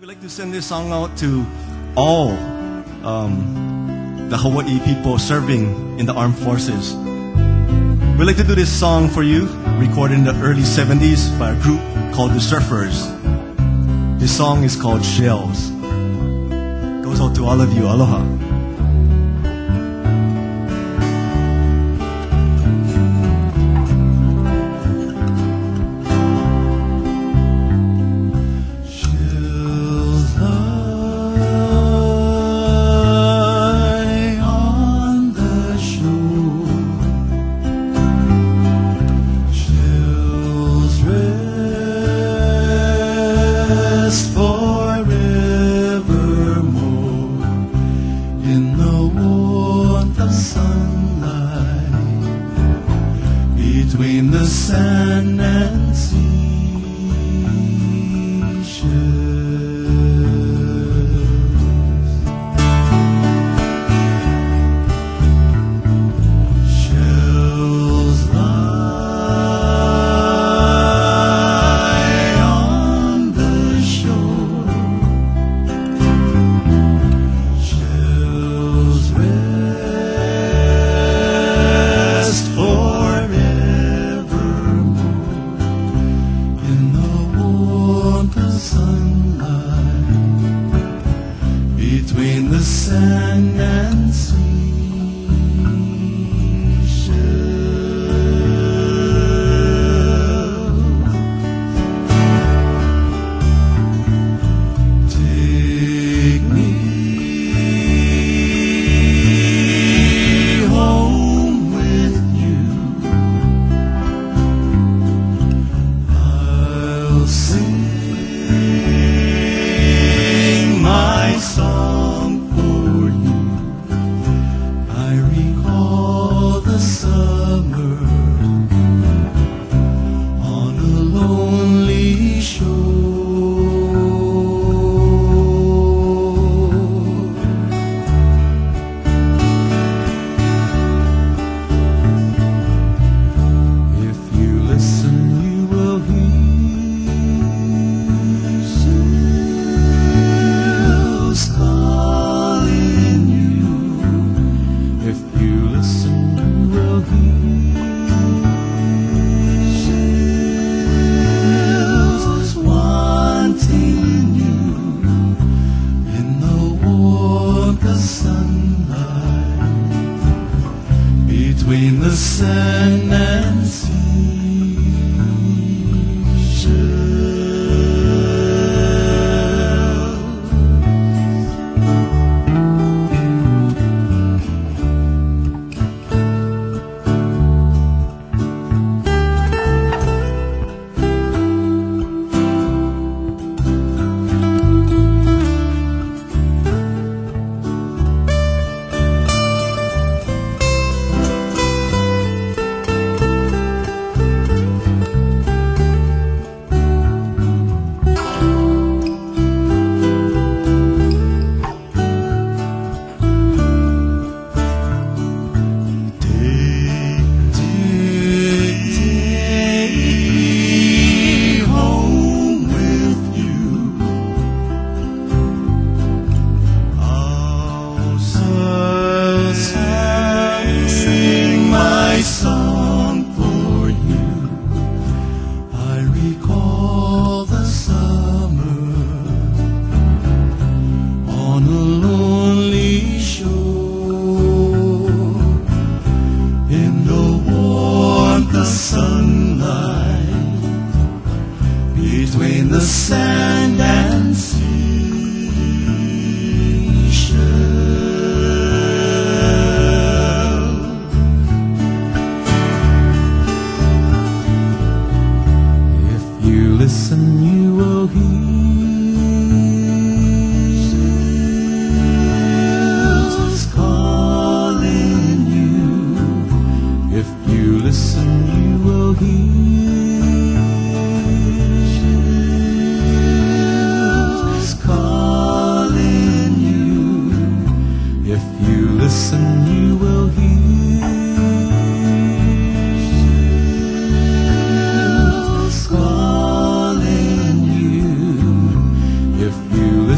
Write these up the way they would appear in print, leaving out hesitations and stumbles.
We'd like to send this song out to all the Hawaii people serving in the armed forces. We'd like to do this song for you, recorded in the early 70s by a group called the Surfers. This song is called Shells. Goes out to all of you. Aloha. Forevermore in the warmth of sunlight between the sand and seashells. Shells lie on the shore. Shells rest forevermore in the warmth of sunlight between the sand and seashells. Take me home with you. I'll sing my song for you. I recall the summer on a lonely shore. If you listen, you will hear shells calling you. If you listen, you will hear shells wanting you in the warmth of sunlight between the sand and seashells.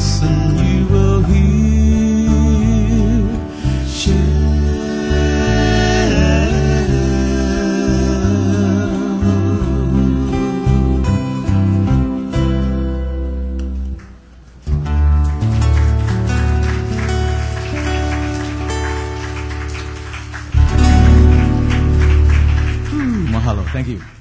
listen, you will hear. Mahalo. Thank you.